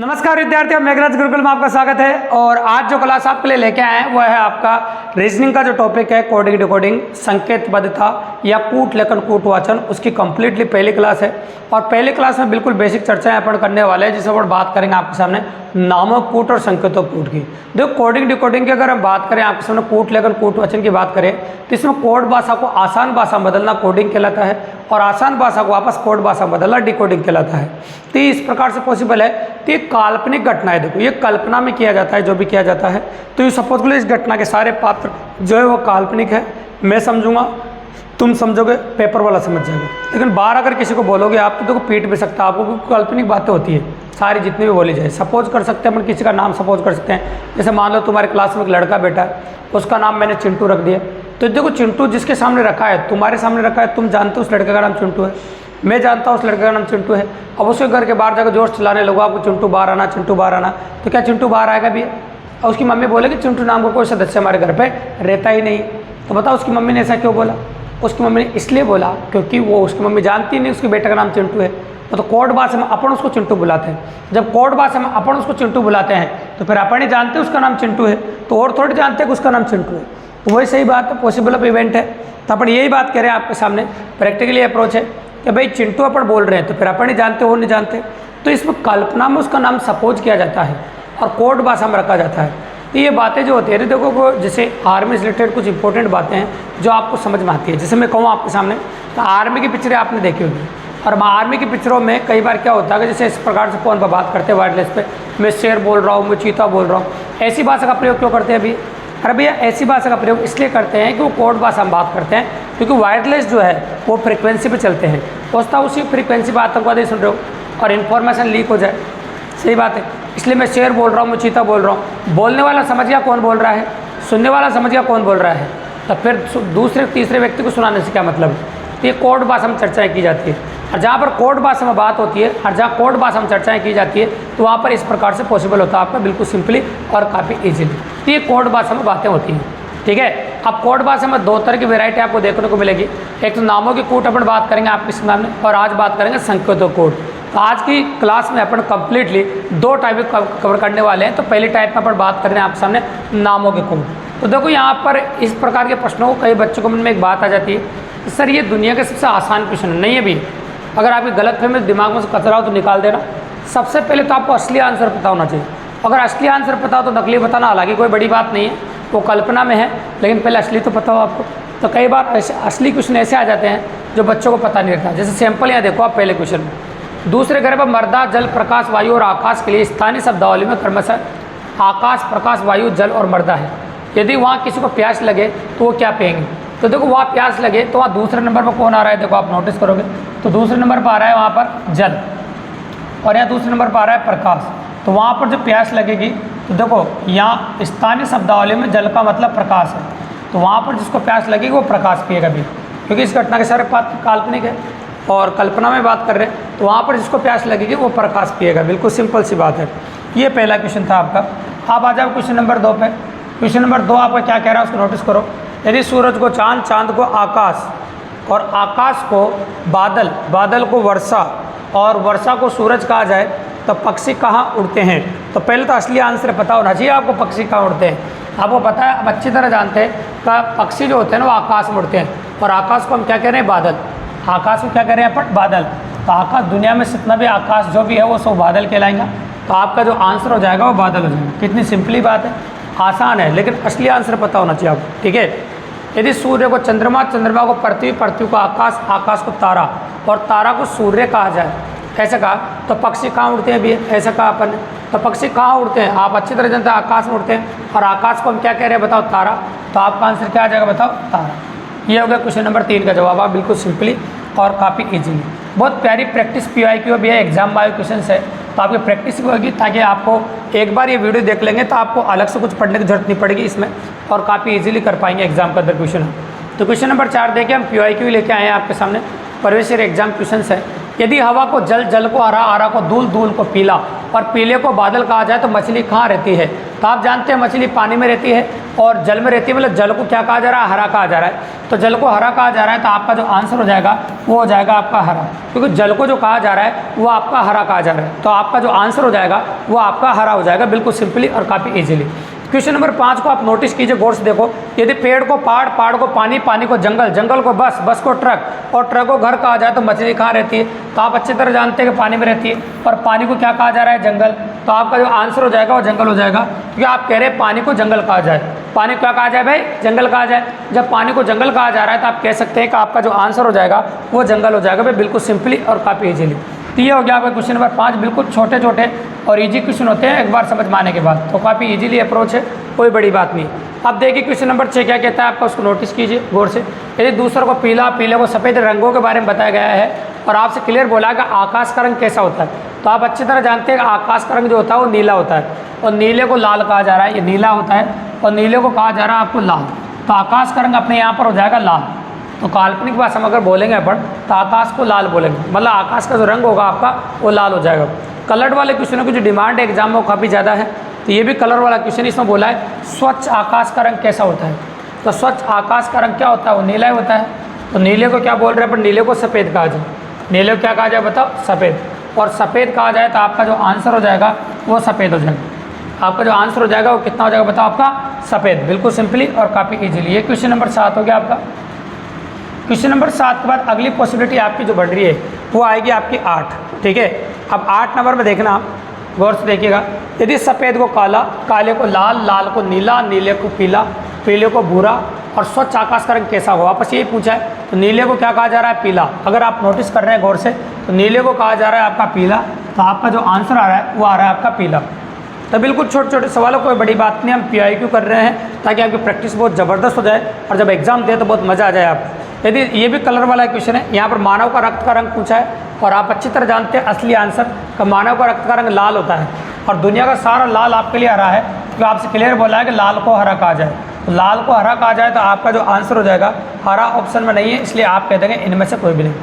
नमस्कार विद्यार्थियों, मेघराज गुरुकुल में आपका स्वागत है। और आज जो क्लास आपके लिए लेके आए हैं वह है आपका रीजनिंग का जो टॉपिक है कोडिंग डिकोडिंग, संकेतबद्धता या कूट लेखन कूट वाचन, उसकी कंप्लीटली पहली क्लास है। और पहली क्लास में बिल्कुल बेसिक चर्चाएं अपन करने वाले हैं, जिससे अपन बात करेंगे आपके सामने नामों कूट और संकेतों कूट की। देखो कोडिंग डिकोडिंग की अगर हम बात करें, आपके सामने कूट लेखन कूट वाचन की बात करें तो इसमें कोड भाषा को आसान भाषा में बदलना कोडिंग कहलाता है और आसान भाषा को वापस कोड भाषा में बदलना डिकोडिंग कहलाता है। तो इस प्रकार से पॉसिबल है। तो ये काल्पनिक घटना है, देखो ये कल्पना में किया जाता है जो भी किया जाता है। तो ये सपोज करो इस घटना के सारे पात्र जो है वो काल्पनिक है, मैं समझूंगा, तुम समझोगे, पेपर वाला समझ जाएगा। लेकिन बाहर अगर किसी को बोलोगे आप तो देखो पीट भी सकता है आपको, क्योंकि काल्पनिक बातें होती है सारी जितनी भी बोली जाए। सपोज कर सकते हैं अपन, किसी का नाम सपोज कर सकते हैं। जैसे मान लो तुम्हारे क्लास में एक लड़का बैठा है, उसका नाम मैंने चिंटू रख दिया। तो देखो चिंटू जिसके सामने रखा है, तुम्हारे सामने रखा है, तुम जानते हो उस लड़के का नाम चिंटू है, मैं जानता हूँ उस लड़के का नाम चिंटू है। अब उसके घर के बाहर जाकर जोर चलाने लगो आपको चिंटू बाहर आना, चिंटू बाहर आना, तो क्या चिंटू बाहर आएगा भी? और उसकी मम्मी बोलेगी चिंटू नाम का कोई सदस्य हमारे घर पे रहता ही नहीं। तो बताओ उसकी मम्मी ने ऐसा क्यों बोला? उसकी मम्मी ने इसलिए बोला क्योंकि वो उसकी मम्मी जानती नहीं उसके बेटे का नाम चिंटू है। तो कोड भाषा में अपन उसको चिंटू बुलाते हैं। जब कोड भाषा में अपन उसको चिंटू बुलाते हैं तो फिर अपन ही जानते हैं उसका नाम चिंटू है, तो और थोड़ी जानते हैं कि उसका नाम चिंटू है। तो वही सही बात है, पॉसिबल ऑफ इवेंट है। तो अपन यही बात करें आपके सामने, प्रैक्टिकली अप्रोच है कि भाई चिंटू अपन बोल रहे हैं तो फिर अपन ही जानते वो नहीं जानते। तो इसमें कल्पना में उसका नाम सपोज किया जाता है और कोड भाषा में रखा जाता है। तो ये बातें जो होती है देखो वो जैसे आर्मी से रिलेटेड कुछ इंपॉर्टेंट बातें हैं जो आपको समझ में आती है। जैसे मैं कहूँ आपके सामने, तो आर्मी की पिक्चरें आपने देखी होगी, और आर्मी की पिक्चरों में कई बार क्या होता है कि जैसे इस प्रकार से फोन पर बात करते हैं वायरलेस पे, मैं शेर बोल रहा हूँ, मैं चीता बोल रहा हूँ, ऐसी भाषा का प्रयोग क्यों करते हैं अभी? अरे भैया ऐसी भाषा का प्रयोग इसलिए करते हैं कि वो कोड भाषा में बात करते हैं, क्योंकि वायरलेस जो है वो फ्रिक्वेंसी पे चलते हैं। होता उसी फ्रिक्वेंसी पर आतंकवादी सुन रहे हो और इन्फॉर्मेशन लीक हो जाए, सही बात है। इसलिए मैं शेर बोल रहा हूँ, मैं चीता बोल रहा हूँ, बोलने वाला समझ गया कौन बोल रहा है, सुनने वाला समझ गया कौन बोल रहा है, तो फिर दूसरे तीसरे व्यक्ति को सुनाने से क्या मतलब है? तो ये कोड भाषा में चर्चाएँ की जाती है। और जहाँ पर कोड भाषा में बात होती है और जहाँ कोड भाषा में चर्चाएँ की जाती है तो वहाँ पर इस प्रकार से पॉसिबल होता है आपका बिल्कुल सिंपली और काफ़ी ईजिली। तो ये कोड भाषा में बातें होती हैं, ठीक है। अब कोड भाषा में दो तरह की वैरायटी आपको देखने को मिलेगी। एक तो नामों की कूट अपन बात करेंगे आपके सामने, और आज बात करेंगे संकेतों कूट। तो आज की क्लास में अपन कंप्लीटली दो टाइप कवर करने वाले हैं। तो पहली टाइप में अपन बात कर रहे हैं आपके सामने नामों के कूट। तो देखो यहाँ पर इस प्रकार के प्रश्नों को कई बच्चों को मन में एक बात आ जाती है, सर ये दुनिया के सबसे आसान क्वेश्चन नहीं है भी। अगर आपकी गलतफहमी दिमाग में से कचरा हो तो निकाल देना। सबसे पहले तो आपको असली आंसर पता होना चाहिए। अगर असली आंसर पता हो तो नकली बताना हालांकि कोई बड़ी बात नहीं है, वो कल्पना में है, लेकिन पहले असली तो पता हो आपको। तो कई बार असली क्वेश्चन ऐसे आ जाते हैं जो बच्चों को पता नहीं रहता। जैसे सैंपल यहाँ देखो आप, पहले क्वेश्चन में दूसरे ग्रह पर मर्दा, जल, प्रकाश, वायु और आकाश के लिए स्थानीय शब्दावली में क्रमशः आकाश, प्रकाश, वायु, जल और मर्दा है। यदि वहाँ किसी को प्यास लगे तो वो क्या पिएंगे? तो देखो वहाँ प्यास लगे तो वहाँ दूसरे नंबर पर कौन आ रहा है, देखो आप नोटिस करोगे तो दूसरे नंबर पर आ रहा है वहाँ पर जल, और यहाँ दूसरे नंबर पर आ रहा है प्रकाश। तो वहाँ पर जो प्यास लगेगी तो देखो यहाँ स्थानीय शब्दावली में जल का मतलब प्रकाश है, तो वहाँ पर जिसको प्यास लगेगी वो प्रकाश पिएगा भी, क्योंकि इस घटना के सारे पात्र काल्पनिक है और कल्पना में बात कर रहे हैं। तो वहाँ पर जिसको प्यास लगेगी वो प्रकाश पिएगा, बिल्कुल सिंपल सी बात है। ये पहला क्वेश्चन था आपका। आप आ जाओ क्वेश्चन नंबर 2 पे। क्वेश्चन नंबर 2 आपका क्या कह रहा है उसको नोटिस करो। यदि सूरज को चांद, चांद को आकाश और आकाश को बादल, बादल को वर्षा और वर्षा को सूरज कहा जाए तो पक्षी कहाँ उड़ते हैं? तो पहले तो असली आंसर पता होना चाहिए आपको, पक्षी कहाँ उड़ते हैं। आपको पता है, आप अच्छी तरह जानते हैं कि पक्षी जो होते हैं ना वो आकाश में उड़ते हैं, और आकाश को हम क्या कह रहे हैं? बादल। आकाश को क्या कह रहे हैं अपन? बादल। तो आकाश, दुनिया में जितना भी आकाश जो भी है वो सब बादल कहलाएंगा। तो आपका जो आंसर हो जाएगा वो बादल हो जाएगा। कितनी सिंपली बात है, आसान है, लेकिन असली आंसर पता होना चाहिए आपको, ठीक है। यदि सूर्य को चंद्रमा, चंद्रमा को पृथ्वी, पृथ्वी को आकाश, आकाश को तारा और तारा को सूर्य कहा जाए, ऐसा कहा तो पक्षी कहाँ उड़ते हैं भी? ऐसा कहा अपन ने। तो पक्षी कहाँ उड़ते हैं? आप अच्छी तरह जानते हैं आकाश में उड़ते हैं, और आकाश को हम क्या कह रहे हैं बताओ? तारा। तो आपका आंसर क्या आ जाएगा बताओ? तारा। ये हो गया क्वेश्चन नंबर 3 का जवाब। आप बिल्कुल सिंपली और काफ़ी ईजिली, बहुत प्यारी प्रैक्टिस PYQ भी है, एग्जाम वाले क्वेश्चन है, तो आपकी प्रैक्टिस भी होगी ताकि आपको एक बार ये वीडियो देख लेंगे तो आपको अलग से कुछ पढ़ने की जरूरत नहीं पड़ेगी इसमें, और काफ़ी इजीली कर पाएंगे एग्जाम का अंदर क्वेश्चन। तो क्वेश्चन नंबर 4 देखिए, हम PYQ लेके आए हैं आपके सामने, प्रवेश एग्जाम क्वेश्चन है। यदि हवा को जल, जल को हरा, हरा को धूल, धूल को पीला और पीले को बादल कहा जाए तो मछली कहाँ रहती है? तो आप जानते हैं मछली पानी में रहती है, और जल में रहती है, मतलब जल को क्या कहा जा रहा है, हरा कहा जा रहा है। तो जल को हरा कहा जा रहा है, तो आपका जो आंसर हो जाएगा वो हो जाएगा आपका हरा, क्योंकि जल को जो कहा जा रहा है वो आपका हरा कहा जा रहा है। तो आपका जो आंसर हो जाएगा वो आपका हरा हो जाएगा, बिल्कुल सिंपली और काफ़ी ईजिली। क्वेश्चन नंबर 5 को आप नोटिस कीजिए, गौर से देखो। यदि पेड़ को पहाड़, पहाड़ को पानी, पानी को जंगल, जंगल को बस, बस को ट्रक और ट्रक को घर कहा जाए तो मछली कहाँ रहती है? तो आप अच्छी तरह जानते हैं कि पानी में रहती है। और पानी को क्या कहा जा रहा है? जंगल। तो आपका जो आंसर हो जाएगा वो जंगल हो जाएगा, क्योंकि आप कह रहे हैं पानी को जंगल कहा जाए। पानी को क्या कहा जाए भाई? जंगल कहा जाए। जब पानी को जंगल कहा जा रहा है तो आप कह सकते हैं कि आपका जो आंसर हो जाएगा वो जंगल हो जाएगा भाई, बिल्कुल सिंपली और काफ़ी ईजिली। तो ये हो गया आपका क्वेश्चन नंबर 5। बिल्कुल छोटे छोटे और इजी क्वेश्चन होते हैं एक बार समझ में आने के बाद, तो काफ़ी इजीली अप्रोच है, कोई बड़ी बात नहीं। अब देखिए क्वेश्चन नंबर 6 क्या कहता है आपका, उसको नोटिस कीजिए गौर से। यदि दूसरों को पीला, पीले को सफ़ेद रंगों के बारे में बताया गया है और आपसे क्लियर बोला है कि आकाश का रंग कैसा होता है, तो आप अच्छी तरह जानते हैं कि आकाश का रंग जो होता है वो नीला होता है, और नीले को लाल कहा जा रहा है। ये नीला होता है और नीले को कहा जा रहा है आपको लाल। तो आकाश का रंग अपने यहाँ पर हो जाएगा लाल। तो काल्पनिक भाषा में अगर बोलेंगे अपन तो आकाश को लाल बोलेंगे, मतलब आकाश का जो रंग होगा आपका वो लाल हो जाएगा। कलर्ड वाले क्वेश्चनों की जो डिमांड है एग्जाम में वो काफ़ी ज़्यादा है, तो ये भी कलर वाला क्वेश्चन। इसमें बोला है स्वच्छ आकाश का रंग कैसा होता है, तो स्वच्छ आकाश का रंग क्या होता है? वो नीला ही होता है। तो नीले को क्या बोल रहे हैं अपन? नीले को सफ़ेद कहा जाए। नीले को क्या कहा जाए बताओ? सफ़ेद। और सफ़ेद कहा जाए तो आपका जो आंसर हो जाएगा वो सफ़ेद हो जाएगा। आपका जो आंसर हो जाएगा वो कितना हो जाएगा बताओ? आपका सफ़ेद, बिल्कुल सिंपली और काफ़ी ईजिली। ये क्वेश्चन नंबर 7 हो गया आपका। क्वेश्चन नंबर 7 के बाद अगली पॉसिबिलिटी आपकी जो बढ़ रही है वो आएगी आपकी 8, ठीक है। अब 8 नंबर में देखना आप गौर से देखिएगा। यदि सफ़ेद को काला, काले को लाल, लाल को नीला, नीले को पीला, पीले को भूरा और स्वच्छ आकाश का रंग कैसा हो, वापस यही पूछा है। तो नीले को क्या कहा जा रहा है? पीला। अगर आप नोटिस कर रहे हैं गौर से तो नीले को कहा जा रहा है आपका पीला, तो आपका जो आंसर आ रहा है वो आ रहा है आपका पीला। तो बिल्कुल छोटे छोटे सवालों कोई बड़ी बात नहीं, हम PIQ कर रहे हैं ताकि आपकी प्रैक्टिस बहुत ज़बरदस्त हो जाए और जब एग्जाम दे तो बहुत मज़ा आ जाए आपको। यदि ये भी कलर वाला क्वेश्चन है, यहाँ पर मानव का रक्त का रंग पूछा है और आप अच्छी तरह जानते हैं असली आंसर का मानव का रक्त का रंग लाल होता है और दुनिया का सारा लाल आपके लिए हरा है, क्योंकि आपसे क्लियर बोला है कि लाल को हरा कहा जाए। तो लाल को हरा कहा जाए तो आपका जो आंसर हो जाएगा हरा ऑप्शन में नहीं है, इसलिए आप कह देंगे इनमें से कोई भी नहीं।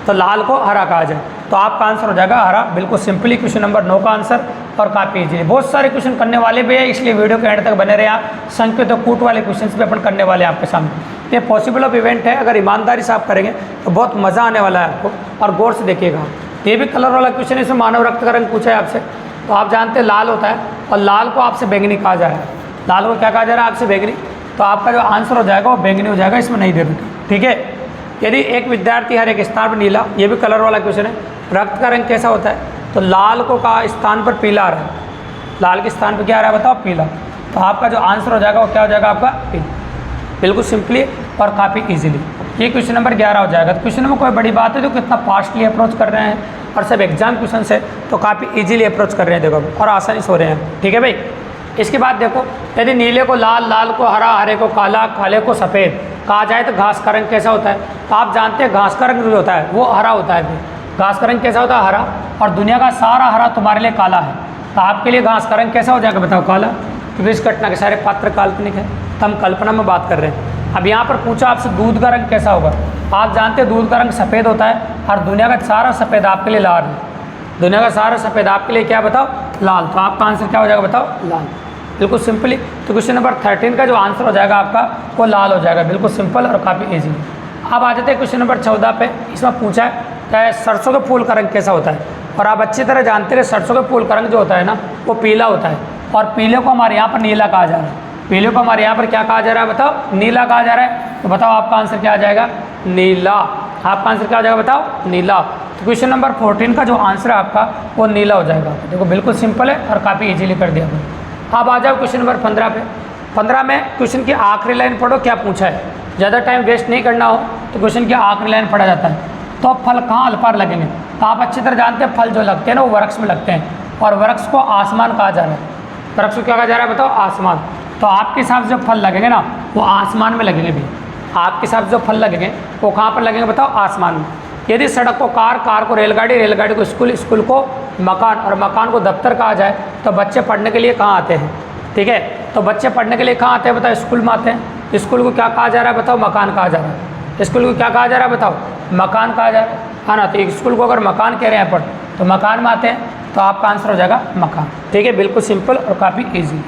तो लाल को हरा कहा जाए तो आपका आंसर हो जाएगा हरा, बिल्कुल सिंपली क्वेश्चन नंबर 9 का आंसर और काफ़ी इजीली। बहुत सारे क्वेश्चन करने वाले भी है, इसलिए वीडियो के एंड तक बने रहे आप। संकेत और कूट वाले क्वेश्चन भी अपन करने वाले हैं आपके सामने। ये पॉसिबल ऑफ इवेंट है, अगर ईमानदारी से आप करेंगे तो बहुत मज़ा आने वाला है आपको, और गौर से देखिएगा। ये भी कलर वाला क्वेश्चन है, इसमें मानव रक्त का रंग पूछा है आपसे, तो आप जानते हैं लाल होता है और लाल को आपसे बैंगनी कहा जा रहा है। लाल को क्या कहा जा रहा है? आपसे बैंगनी। तो आपका जो आंसर हो जाएगा वो बैंगनी हो जाएगा, इसमें नहीं दे देते, ठीक है। यदि एक विद्यार्थी हर एक स्थान पर नीला, ये भी कलर वाला क्वेश्चन है, रक्त का रंग कैसा होता है? तो लाल को का स्थान पर पीला आ रहा है, लाल के स्थान पर क्या आ रहा है बताओ? पीला। तो आपका जो आंसर हो जाएगा वो क्या हो जाएगा? आपका पीला, बिल्कुल सिंपली और काफ़ी इजीली। ये क्वेश्चन नंबर 11 हो जाएगा। तो क्वेश्चन में कोई बड़ी बात है तो कितना फास्टली अप्रोच कर रहे हैं और सब एग्जाम क्वेश्चन से तो काफ़ी इजीली अप्रोच कर रहे हैं, देखो, और आसानी से हो रहे हैं, ठीक है भाई। इसके बाद देखो, यदि नीले को लाल, लाल को हरा, हरे को काला, काले को सफ़ेद कहा जाए तो घास का रंग कैसा होता है? तो आप जानते हैं घास का रंग जो होता है वो हरा होता है। घास का रंग कैसा होता है? हरा। और दुनिया का सारा हरा तुम्हारे लिए काला है, तो आपके लिए घास का रंग कैसा हो जाएगा बताओ? काला। क्योंकि इस घटना के सारे पात्र काल्पनिक है, तो हम कल्पना में बात कर रहे हैं। अब यहाँ पर पूछा आपसे दूध का रंग कैसा होगा, आप जानते हैं दूध का रंग सफ़ेद होता है और दुनिया का सारा सफ़ेद आपके लिए लाल है। दुनिया का सारा सफ़ेद आपके लिए क्या बताओ? लाल। तो आपका आंसर क्या हो जाएगा बताओ? लाल, बिल्कुल सिंपली। तो क्वेश्चन नंबर 13 का जो आंसर हो जाएगा आपका वो लाल हो जाएगा, बिल्कुल सिंपल और काफ़ी ईजी। अब आ जाते हैं क्वेश्चन नंबर 14 पे। इसमें पूछा है क्या सरसों के फूल का रंग कैसा होता है, और आप अच्छी तरह जानते हैं सरसों के फूल का रंग जो होता है ना वो पीला होता है, और पीले को हमारे यहाँ पर नीला कहा जा रहा है। पीले को हमारे यहाँ पर क्या कहा जा रहा है बताओ? नीला कहा जा रहा है। तो बताओ आपका आंसर क्या आ जाएगा? नीला। आपका आंसर क्या हो जाएगा बताओ? नीला। तो क्वेश्चन नंबर 14 का जो आंसर है आपका वो नीला हो जाएगा। देखो बिल्कुल सिंपल है और काफ़ी इजीली कर दिया आपने। अब आ जाओ क्वेश्चन नंबर 15 पे। 15 में क्वेश्चन की आखिरी लाइन पढ़ो, क्या पूछा है। ज़्यादा टाइम वेस्ट नहीं करना हो तो क्वेश्चन की आखिरी लाइन पढ़ा जाता है। तो फल कहाँ अल्पार लगेंगे? तो आप अच्छी तरह जानते हैं फल जो लगते हैं ना वो वृक्ष में लगते हैं, और वृक्ष को आसमान कहा जा रहा है। वृक्ष को क्या कहा जा रहा है बताओ? आसमान। तो आपके हिसाब से जो फल लगेंगे ना वो आसमान में लगेंगे भी। आपके हिसाब से जो फल लगेंगे वो कहाँ पर लगेंगे बताओ? आसमान में। यदि सड़क को कार, कार को रेलगाड़ी, रेलगाड़ी को स्कूल, स्कूल को मकान और मकान को दफ्तर कहा जाए तो बच्चे पढ़ने के लिए कहाँ आते हैं? ठीक है, तो बच्चे पढ़ने के लिए कहाँ आते हैं बताओ? स्कूल में आते हैं। स्कूल को क्या कहा जा रहा है बताओ? मकान कहा जा रहा है। स्कूल को क्या कहा जा रहा है बताओ? मकान कहा जा रहा है ना। तो स्कूल को अगर मकान कह रहे हैं अपन तो मकान में आते हैं, तो आपका आंसर हो जाएगा मकान। ठीक है, बिल्कुल सिंपल और काफ़ी ईजी।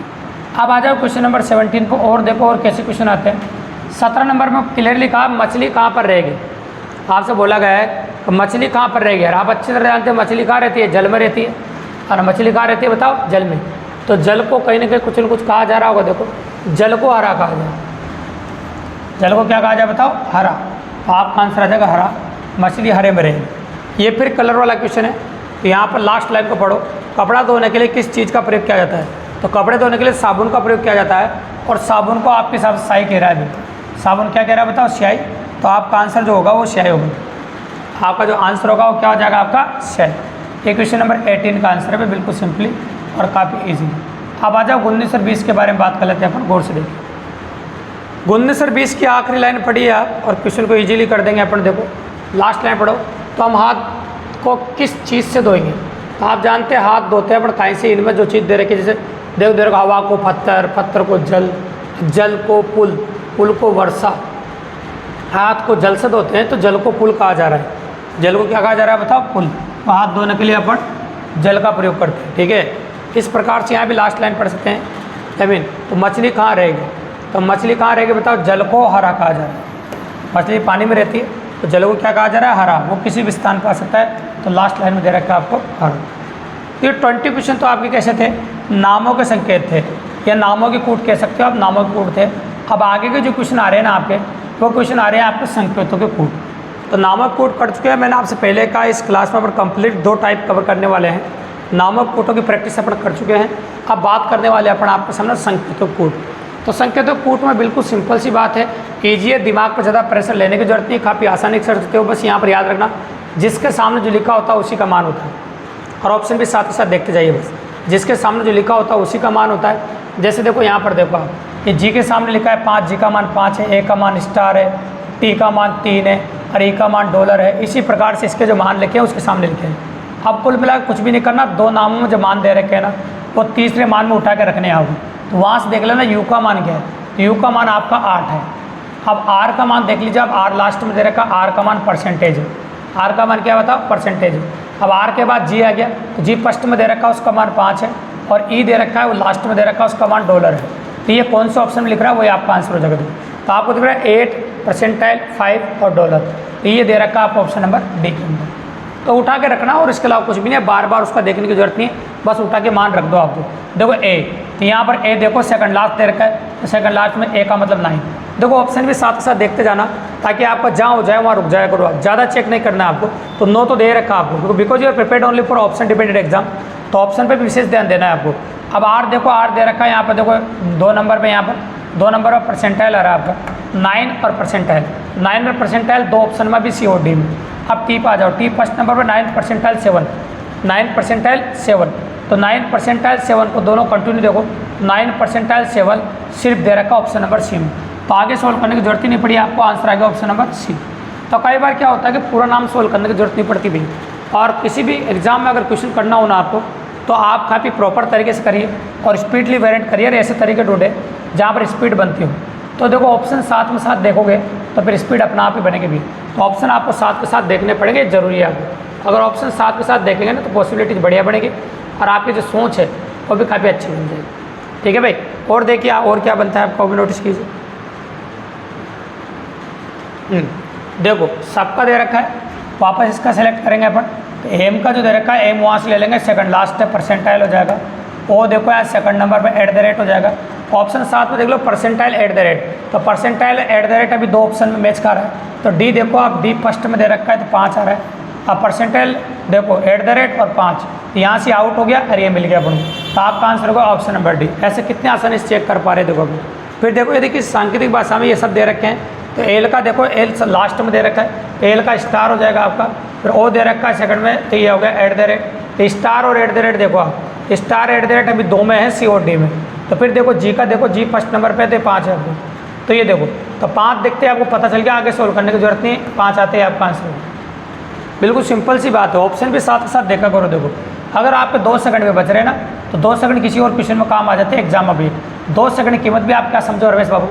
अब आ जाओ क्वेश्चन नंबर 17 को, और देखो और कैसे क्वेश्चन आते हैं। 17 नंबर में क्लियरली कहा मछली कहाँ पर रहेगी। आपसे बोला गया है कि मछली कहाँ पर रहेगी। और आप अच्छी तरह जानते हैं मछली कहाँ रहती है, जल में रहती है। और मछली कहाँ रहती है बताओ, जल में। तो जल को कहीं ना कहीं कुछ न कुछ कहा जा रहा होगा। देखो जल को हरा कहा जाए, जल को क्या कहा जाए बताओ, हरा। तो आपका आंसर आ जाएगा हरा, मछली हरे में रहेगी। ये फिर कलर वाला क्वेश्चन है। तो यहाँ पर लास्ट लाइन को पढ़ो, कपड़ा धोने के लिए किस चीज़ का प्रयोग किया जाता है। तो कपड़े धोने के लिए साबुन का प्रयोग किया जाता है। और साबुन को आपके हिसाब से स्याही कह रहा है अभी। साबुन क्या कह रहा है बताओ, स्याही। तो आपका आंसर जो होगा वो स्याही होगा। आपका जो आंसर होगा वो क्या हो जाएगा, आपका स्याही। ये क्वेश्चन नंबर 18 का आंसर है, बिल्कुल सिंपली और काफ़ी ईजी। अब आ जाओ 19 और 20 के बारे में बात कर लेते हैं अपन, गौर से देखिए। 19 और 20 की आखिरी लाइन पढ़ी है आप, और क्वेश्चन को ईजिली कर देंगे अपन। देखो लास्ट लाइन पढ़ो, तो हम हाथ को किस चीज़ से धोएंगे। तो आप जानते हैं हाथ धोते हैं अपन कहीं से, इनमें जो चीज़ दे रखी है, जैसे देखो दे रखा हवा को पत्थर, पत्थर को जल, जल को पुल, पुल को वर्षा। हाथ को जल से धोते हैं तो जल को पुल कहा जा रहा है। जल को क्या कहा जा रहा है बताओ, पुल। तो हाथ धोने के लिए अपन जल का प्रयोग करते हैं, ठीक है। इस प्रकार से यहाँ भी लास्ट लाइन पढ़ सकते हैं, जमीन। तो मछली कहाँ रहेगी, तो मछली कहाँ रहेगी बताओ, जल को हरा कहा जा रहा है। मछली पानी में रहती है तो जल को क्या कहा जा रहा है, हरा। वो किसी भी स्थान पर आ सकता है। तो लास्ट लाइन में दे रखा है आपको हरा। तो ये 20 क्वेश्चन तो आपके कैसे थे, नामों के संकेत थे, या नामों के कूट कह सकते हो आप, नामों के कूट थे। अब आगे के जो क्वेश्चन आ रहे हैं ना आपके, वो क्वेश्चन आ रहे हैं आपके संकेतों के कूट। तो नामों के कूट कर चुके हैं मैंने आपसे पहले का, इस क्लास में अपन कंप्लीट 2 टाइप कवर करने वाले हैं। नामों के कूटों की प्रैक्टिस अपन कर चुके हैं। अब बात करने वाले अपन आपके सामने संकेतों के कूट। तो संकेतों के कूट में बिल्कुल सिंपल सी बात है, ईजी है, दिमाग पर ज़्यादा प्रेशर लेने की जरूरत नहीं, काफ़ी आसानी से कर सकते हो। बस यहाँ पर याद रखना, जिसके सामने जो लिखा होता है उसी का मान होता है। और ऑप्शन भी साथ ही साथ देखते जाइए, बस जिसके सामने जो लिखा होता है उसी का मान होता है। जैसे देखो यहाँ पर देखो आप, ये जी के सामने लिखा है 5, जी का मान 5 है, ए का मान स्टार है, टी का मान 3 है, और ई का मान डॉलर है। इसी प्रकार से इसके जो मान लिखे हैं उसके सामने लिखे हैं। अब कुल मिला कुछ भी नहीं करना, 2 नामों में जो मान दे रखे हैं ना, वो तीसरे मान में उठा के रखने हैं आप। तो वहाँ से देख लेना यू का मान क्या है। तो यू का मान आपका 8 है। अब आर का मान देख लीजिए, अब आर लास्ट में दे रखा, आर का मान परसेंटेज है। आर का मान क्या बताओ, परसेंटेज है। अब आर के बाद जी आ गया, तो जी फर्स्ट में दे रखा है उसका मान 5 है, और ई दे रखा है वो लास्ट में दे रखा है उसका मान डॉलर है। तो ये कौन सा ऑप्शन में लिख रहा है वही आपका आंसर हो जाएगा। तो आपको दिख रहा है 8, परसेंटाइल, 5 और डॉलर। तो ये दे रखा है आपको ऑप्शन नंबर डी के अंदर। तो उठा के रखना, और इसके अलावा कुछ भी नहीं, बार बार उसका देखने की जरूरत नहीं है, बस उठा के मान रख दो आप। देखो ए, तो यहाँ पर ए देखो सेकंड लास्ट दे रखा है, तो सेकंड लास्ट में ए का मतलब 9। देखो ऑप्शन भी साथ साथ देखते जाना, ताकि आपका जहाँ हो जाए वहाँ रुक जाया करो, ज़्यादा चेक नहीं करना है आपको। तो 9 तो दे रखा आपको, because you are prepared only for option dependent exam. तो ऑप्शन पर भी विशेष ध्यान देना है आपको। अब आर देखो, आर दे रखा है यहाँ पर, देखो 2 नंबर पर, यहाँ पर 2 नंबर पर परसेंटाइल आ रहा है आपका 9 और परसेंटाइल। 9 और परसेंटाइल 2 ऑप्शन में भी सी और डी में। अब टी पर आ जाओ, टी फर्स्ट नंबर पर 9 परसेंटाइल 7, 9 परसेंटाइल 7। तो 9 परसेंटाइल 7 को दोनों कंटिन्यू देखो, 9 परसेंटाइल 7 सिर्फ दे रखा ऑप्शन नंबर सी में। तो आगे सोल्व करने की जरूरत ही नहीं पड़ी, आपको आंसर आ गया ऑप्शन नंबर सी। तो कई बार क्या होता है कि पूरा नाम सोल्व करने की जरूरत नहीं पड़ती भी। और किसी भी एग्जाम में अगर क्वेश्चन करना हो ना आपको, तो आप काफ़ी प्रॉपर तरीके से करिए और स्पीडली वेरिएंट करिए, ऐसे तरीके ढूंढे जहाँ पर स्पीड बनती हो। तो देखो ऑप्शन साथ में साथ देखोगे तो फिर स्पीड अपना आप ही बनेगी भी। तो ऑप्शन आपको साथ के साथ देखने पड़ेंगे, जरूरी है आपको। अगर ऑप्शन साथ के साथ देखेंगे ना तो पॉसिबिलिटीज बढ़िया बनेगी, और आपकी जो सोच है वो भी काफ़ी अच्छी बन जाएगी। ठीक है भाई, और देखिए और क्या बनता है आपको भी नोटिस कीजिए। देखो सबका दे रखा है, वापस इसका सेलेक्ट करेंगे अपन। तो एम का जो दे रखा है, एम वहाँ से ले लेंगे, सेकंड लास्ट है परसेंटाइल हो जाएगा। ओ देखो यहाँ सेकंड नंबर पे @ हो जाएगा। ऑप्शन साथ में देख लो परसेंटाइल @ तो परसेंटाइल @ अभी 2 ऑप्शन में मैच कर रहा है। तो डी देखो आप, डी फर्स्ट में दे रखा है तो 5 आ रहा है। अब परसेंटाइल देखो @ और 5, यहाँ से आउट हो गया और ये मिल गया अपन को। तो आपका आंसर होगा ऑप्शन नंबर डी। ऐसे कितने आसानी से चेक कर पा रहे देखो अभी। फिर देखो ये देखिए सांकेतिक भाषा में ये सब दे रखे हैं। तो एल का देखो, एल लास्ट में दे रखा है, एल का स्टार हो जाएगा आपका। फिर ओ दे रखा है सेकंड में, तो ये हो गया @ तो स्टार और @ देखो आप, स्टार @ अभी 2 में है, सी और डी में। तो फिर देखो जी का, देखो जी फर्स्ट नंबर पे थे 5 है आपको। तो ये देखो, तो 5 देखते हैं, आपको पता चल गया, आगे सोल्व करने की जरूरत नहीं, 5 आते हैं आपका आंसर। बिल्कुल सिंपल सी बात है, ऑप्शन भी साथ साथ देखा करो। देखो अगर आपके 2 सेकंड में बच रहे ना, तो 2 सेकंड किसी और क्वेश्चन में काम आ जाते हैं एग्जाम में भी। 2 सेकंड की कीमत भी आप क्या समझो रमेश बाबू,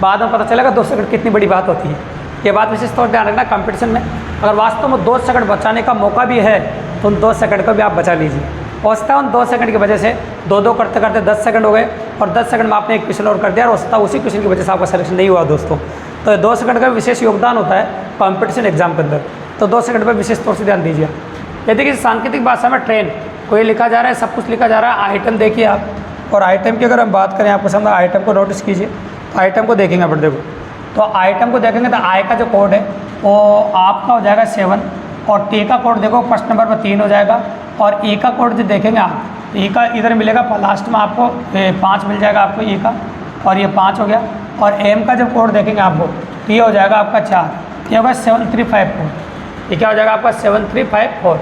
बाद में पता चलेगा 2 सेकंड कितनी बड़ी बात होती है। ये बात विशेष तौर पर ध्यान रखना कंपटीशन में। अगर वास्तव में 2 सेकंड बचाने का मौका भी है तो उन 2 सेकंड को भी आप बचा लीजिए। औसता उन 2 सेकंड की वजह से दो करते करते 10 सेकंड हो गए, और 10 सेकंड में आपने एक क्वेश्चन और कर दिया, और औसता उसी क्वेश्चन की वजह से आपका सिलेक्शन नहीं हुआ दोस्तों। तो 2 सेकंड का विशेष योगदान होता है कॉम्पिटिशन एग्जाम के अंदर, तो 2 सेकंड पर विशेष तौर से ध्यान दीजिए। यदि किसी सांकेतिक भाषा में ट्रेन कोई लिखा जा रहा है, सब कुछ लिखा जा रहा है, आइटम देखिए आप, और आइटम की अगर हम बात करें आपके सामने आइटम को नोटिस कीजिए, आइटम को देखेंगे अपन, देखो तो आइटम को देखेंगे तो आई का जो कोड है वो आपका हो जाएगा 7, और टी का कोड देखो फर्स्ट नंबर पर 3 हो जाएगा, और ई का कोड जो देखेंगे आप, ई का इधर मिलेगा लास्ट में आपको 5 मिल जाएगा आपको ई का, और ये 5 हो गया, और एम का जब कोड देखेंगे आपको तो ये हो जाएगा आपका 4, ये होगा 7354, ये क्या हो जाएगा आपका 7354।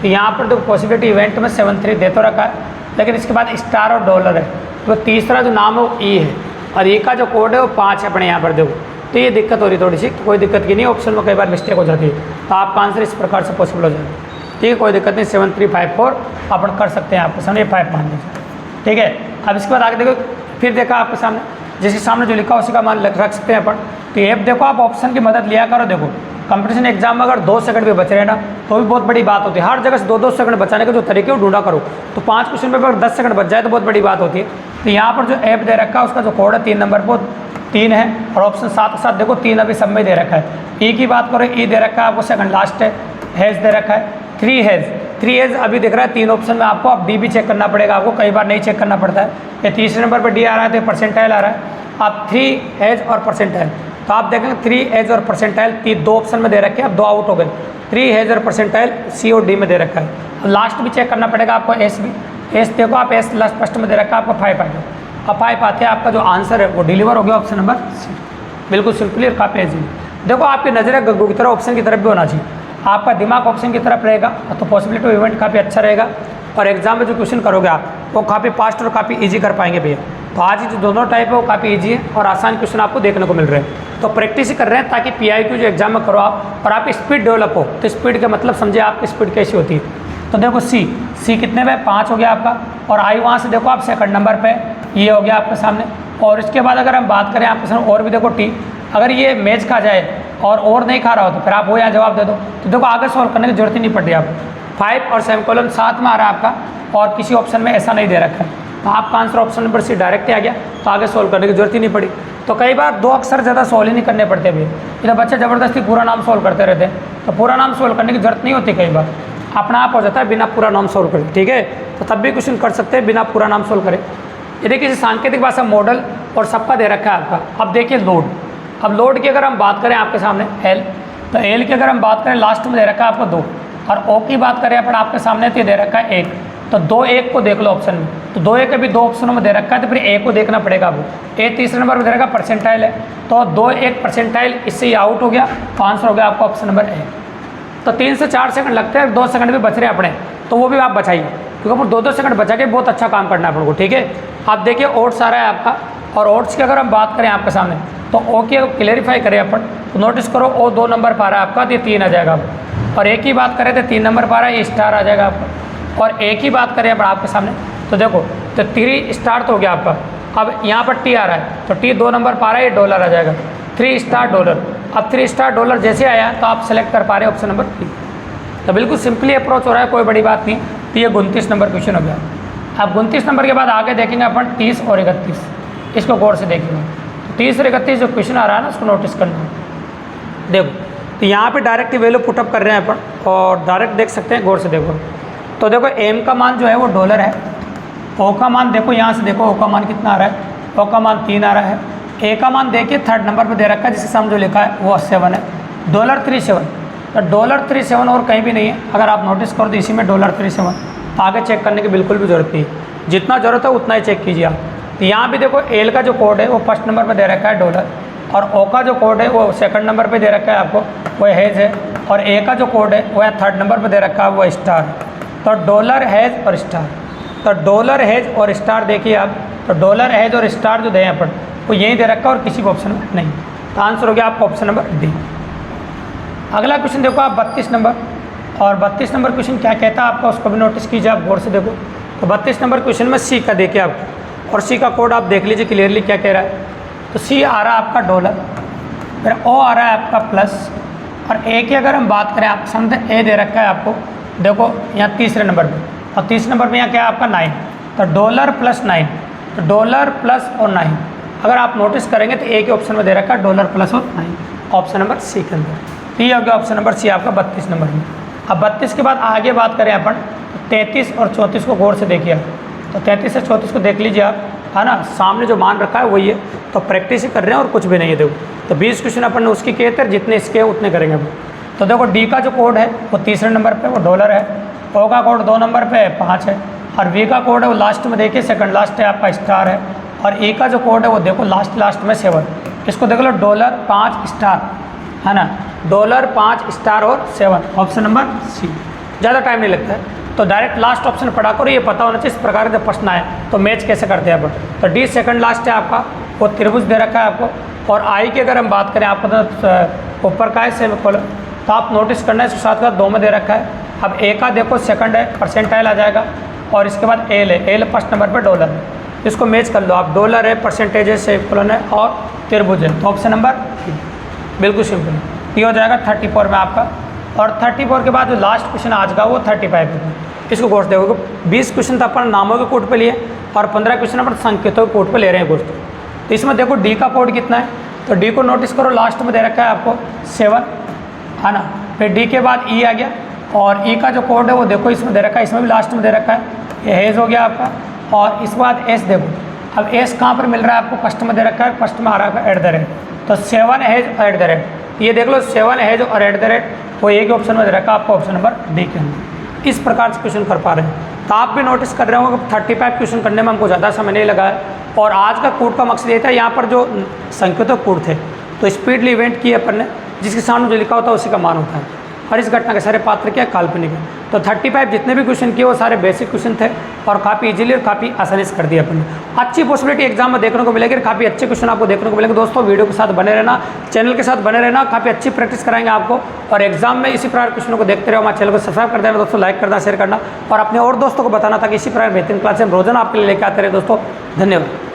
तो यहाँ पर तो पॉसिबिलिटी इवेंट में 73 दे तो रखा है, लेकिन इसके बाद स्टार और डॉलर है, तो तीसरा जो नाम है वो ई है, और ई का जो कोड है वो 5 है अपने यहाँ पर देखो, तो ये दिक्कत हो रही थोड़ी सी, तो कोई दिक्कत की नहीं, ऑप्शन में कई बार मिस्टेक हो जाती है, तो आपका आंसर इस प्रकार से पॉसिबल हो जाएगा। ठीक है, कोई दिक्कत नहीं, 7354 अपन कर सकते हैं, आपके सामने 5 मान लीजिए। ठीक है, अब इसके बाद आगे देखो, फिर देखा आपके सामने जिसके सामने जो लिखा उसी का मान रख सकते हैं अपन। तो ये देखो आप ऑप्शन की मदद लिया करो, देखो कंपटीशन एग्जाम में अगर 2 सेकंड भी बच रहे हैं ना तो भी बहुत बड़ी बात होती है, हर जगह से 2-2 सेकंड बचाने के जो तरीके वो ढूंढा करो, तो 5 क्वेश्चन पर अगर 10 सेकंड बच जाए तो बहुत बड़ी बात होती है। तो यहाँ पर जो ऐप दे रखा है उसका जो कोड है 3 नंबर पर 3 है, और ऑप्शन 7 के साथ देखो 3 अभी सब में दे रखा है। ई की बात करो, ई दे रखा है आपको सेकंड लास्ट है, हैज़ दे रखा है, 3 हैज़ अभी दिख रहा है 3 ऑप्शन में, आपको अब डी भी चेक करना पड़ेगा, आपको कई बार नहीं चेक करना पड़ता है। ये तीसरे नंबर पर डी आ रहा है तो परसेंटाइल आ रहा है, आप 3 हैज़ और परसेंटाइल, तो आप देखेंगे 3 हैज़ और परसेंटाइल 2 ऑप्शन में दे रखे हैं, अब 2 आउट हो गए, 3 हैज़ और परसेंटाइल सी और डी में दे रखा है। लास्ट भी चेक करना पड़ेगा आपको, एस भी, एस देखो आप, एस लास्ट फर्स्ट में दे रखा है आपको 5 आएगा, अब 5 आते हैं, आपका जो आंसर है वो डिलीवर हो गया ऑप्शन नंबर सी, बिल्कुल सिंपली और काफ़ी इजी। देखो आपकी नज़रें गग्गू की तरह ऑप्शन की तरफ भी होना चाहिए, आपका दिमाग ऑप्शन की तरफ रहेगा तो पॉसिबिलिटी ऑफ इवेंट काफ़ी अच्छा रहेगा, और एग्जाम में जो क्वेश्चन करोगे आप वो काफ़ी फास्ट और काफ़ी इजी कर पाएंगे भैया। तो आज जो दोनों टाइप है वो काफ़ी इजी है और आसान क्वेश्चन आपको देखने को मिल रहे हैं, तो प्रैक्टिस ही कर रहे हैं ताकि PIQ जो एग्जाम में करो आप, और आप स्पीड डेवलप हो, तो स्पीड का मतलब समझे आपकी स्पीड कैसी होती है। तो देखो सी कितने पे 5 हो गया आपका, और आई वहाँ से देखो आप सेकंड नंबर पे, ये हो गया आपके सामने, और इसके बाद अगर हम बात करें आपके सामने और भी देखो टी, अगर ये मैच खा जाए और नहीं खा रहा हो तो फिर आप वो यहाँ जवाब दे दो, तो देखो आगे सॉल्व करने की जरूरत ही नहीं पड़ती आपको। 5 और सेमीकोलन साथ में आ रहा है आपका, और किसी ऑप्शन में ऐसा नहीं दे रखा है, तो आपका answer option number C direct ही आ गया, तो आगे सॉल्व करने की जरूरत ही नहीं पड़ी। तो कई बार 2 अक्षर ज़्यादा सॉल्व ही नहीं करने पड़ते अभी, इधर बच्चे ज़बरदस्ती पूरा नाम सॉल्व करते रहते हैं, तो पूरा नाम सॉल्व करने की जरूरत नहीं होती, कई बार अपना आप हो जाता है बिना पूरा नाम सॉल्व करें। ठीक है, तो तब भी क्वेश्चन कर सकते हैं बिना पूरा नाम सॉल्व करें। यदि किसी सांकेतिक भाषा मॉडल और सबका दे रखा है आपका, अब देखिए लोड, अब लोड की अगर हम बात करें आपके सामने एल, तो एल की अगर हम बात करें लास्ट में दे रखा है आपको 2, और ओ की बात करें अपन आपके सामने तो दे रखा है 1, तो 2-1 को देख लो ऑप्शन में, तो 2-1 अभी 2 ऑप्शनों में दे रखा है, तो फिर ए को देखना पड़ेगा। आपको ए तीसरे नंबर पर दे रखा परसेंटाइल है, तो 2-1 परसेंटाइल, इससे ही आउट हो गया, तो आंसर हो गया आपका ऑप्शन नंबर ए। तो 3 से 4 सेकंड लगते हैं, 2 सेकंड भी बच रहे हैं अपने, तो वो भी आप बचाइए, क्योंकि अपन 2-2 सेकंड बचा के बहुत अच्छा काम करना है अपन को। ठीक है, आप देखिए ओट्स आ रहा है आपका, और ओट्स की अगर हम बात करें आपके सामने, तो ओ की क्लेरिफाई करें अपन, तो नोटिस करो ओ 2 नंबर पर आ रहा है आपका, तो ये 3 आ जाएगा, और ए की बात करें तो 3 नंबर पर आ रहा है, ये स्टार आ जाएगा आपका, और ए की बात करें अपन आपके सामने, तो देखो तो 3 स्टार तो हो गया आपका, अब यहाँ पर टी आ रहा है, तो टी 2 नंबर पर आ रहा है, ये डॉलर आ जाएगा, 3 स्टार डॉलर। अब 3 स्टार डॉलर जैसे आया तो आप सेलेक्ट कर पा रहे हैं ऑप्शन नंबर 3, तो बिल्कुल सिंपली अप्रोच हो रहा है, कोई बड़ी बात नहीं। तो ये 29 नंबर क्वेश्चन हो गया। अब 29 नंबर के बाद आगे देखेंगे अपन 30 और 31, इसको गौर से देखेंगे। तो 30 और 31 जो क्वेश्चन आ रहा है ना उसको नोटिस करना। देखो तो यहाँ पे डायरेक्ट वैल्यू पुटअप कर रहे हैं अपन, और डायरेक्ट देख सकते हैं, गौर से देखो। तो देखो एम का मान जो है वो डॉलर है, ओ का मान देखो यहाँ से देखो, ओ का मान कितना आ रहा है, ओ का मान 3 आ रहा है, ए का मान देखिए थर्ड नंबर पर दे रखा है, जिसके सामने जो लिखा है वो 7 है, $37, तो $37 और कहीं भी नहीं है। अगर आप नोटिस करो तो इसी में $37, तो आगे चेक करने की बिल्कुल भी ज़रूरत नहीं, जितना ज़रूरत है उतना ही चेक कीजिए आप। तो यहाँ भी देखो एल का जो कोड है वो फर्स्ट नंबर पर दे रखा है डॉलर, और ओ का जो कोड है वो सेकंड नंबर पे दे रखा है आपको, वो हैज़ है, और ए का जो कोड है वो थर्ड नंबर पे दे रखा है वो स्टार है। तो डॉलर हैज़ और स्टार, तो डॉलर हैज़ और स्टार देखिए आप, तो डॉलर हैज़ और स्टार जो दे हैं अपन वो यही दे रखा है और किसी को ऑप्शन में नहीं, तो आंसर हो गया आपका ऑप्शन नंबर डी। अगला क्वेश्चन देखो आप 32 नंबर, और 32 नंबर क्वेश्चन क्या कहता है आपका उसको भी नोटिस कीजिए आप गौर से देखो। तो 32 नंबर क्वेश्चन में सी का देखिए आपको, और सी का कोड आप देख लीजिए क्लियरली क्या कह रहा है। तो सी आ रहा है आपका डॉलर, फिर ओ आ रहा है आपका प्लस, और ए की अगर हम बात करें आप समझते ए दे रखा है आपको, देखो यहाँ तीसरे नंबर पर और 30 नंबर में यहाँ क्या है आपका 9, तो डॉलर प्लस 9, तो डॉलर प्लस और 9। अगर आप नोटिस करेंगे तो एक ही ऑप्शन में दे रखा है डॉलर प्लस और 9, ऑप्शन नंबर सी के अंदर। तो ये हो गया ऑप्शन नंबर सी आपका 32 नंबर में। अब 32 के बाद आगे बात करें अपन, 33 और 34 को गौर से देखिए। तो 33 से 34 को देख लीजिए आप, है ना, सामने जो मान रखा है वही है, तो प्रैक्टिस ही कर रहे हैं और कुछ भी नहीं है। देखो तो 20 क्वेश्चन अपन ने उसकी किए थे, जितने इसके उतने करेंगे अब। तो देखो डी का जो कोड है वो तीसरे नंबर पे वो डॉलर है, ओ का कोड 2 नंबर पे 5 है, और वी का कोड है वो लास्ट में देखिए सेकंड लास्ट है आपका स्टार है, और ए का जो कोड है वो देखो लास्ट में 7। इसको देख लो डॉलर 5 स्टार, है ना, डॉलर 5 स्टार और 7, ऑप्शन नंबर सी। ज़्यादा टाइम नहीं लगता है, तो डायरेक्ट लास्ट ऑप्शन पढ़ा करो, ये पता होना चाहिए इस प्रकार का जब प्रश्न आए तो मैच कैसे करते हैं अपन। तो डी सेकंड लास्ट है आपका, वो त्रिभुज दे रखा है आपको। और आई की अगर हम बात करें आपको तो ऊपर का है सेमीकोलन, तो आप नोटिस करना है इसके साथ साथ 2 में दे रखा है। अब ए का देखो सेकंड है, परसेंटाइल आ जाएगा, और इसके बाद एल है, एल फर्स्ट नंबर पर डॉलर है, इसको मैच कर लो आप, डॉलर है, परसेंटेज है, सेमीकोलन है और त्रिभुज है, तो ऑप्शन नंबर बिल्कुल सिंपल है, ये हो जाएगा 34 में आपका। और 34 के बाद जो लास्ट क्वेश्चन आज का वो 35 है। इसको कोर्स देखो, 20 क्वेश्चन तो अपन नामों के कोड पे लिए और 15 क्वेश्चन अपन संकेतों के कोड पे ले रहे हैं कोर्स। तो इसमें देखो डी का कोड कितना है, तो डी को नोटिस करो, लास्ट में दे रखा है आपको 7, है ना, फिर डी के बाद ई आ गया, और ई का जो कोड है वो देखो इसमें दे रखा है, इसमें भी लास्ट में दे रखा है, ये हेज हो गया आपका। और इसके बाद एस देखो, अब एस कहाँ पर मिल रहा है आपको, फर्स्ट में दे रखा है, फर्स्ट में आ रहा है @ तो 7 हेज एट द रेट, ये देख लो 7 हेज और @ वो एक ही ऑप्शन में दे रखा है आपको, ऑप्शन नंबर डी के अंदर। इस प्रकार से क्वेश्चन कर पा रहे हैं, तो आप भी नोटिस कर रहे होंगे कि 35 क्वेश्चन करने में हमको ज़्यादा समय नहीं लगा है। और आज का कोड का मकसद ये था, यहाँ पर जो संकेतों कोड थे तो स्पीडली इवेंट किए अपन ने, जिसके सामने जो लिखा होता है उसी का मान होता है, और इस घटना के सारे पात्र क्या काल्पनिक है। तो 35 जितने भी क्वेश्चन किए वो सारे बेसिक क्वेश्चन थे, और काफ़ी इजीली और काफ़ी आसानी से कर दिया अपन ने। अच्छी पॉसिबिलिटी एग्जाम में देखने को मिलेगी, काफ़ी अच्छे क्वेश्चन आपको देखने को मिलेंगे। दोस्तों वीडियो के साथ बने रहना, चैनल के साथ बने रहना, काफ़ी अच्छी प्रैक्टिस कराएंगे आपको, और एग्जाम में इसी प्रकार क्वेश्चनों को देखते रहो। हमारे चैनल को सब्सक्राइब कर देना दोस्तों, लाइक करना, शेयर करना, और अपने और दोस्तों को बताना था कि इसी प्रकार बेहतरीन क्लास हम रोजाना आपके लिए लेकर आते रहे दोस्तों। धन्यवाद।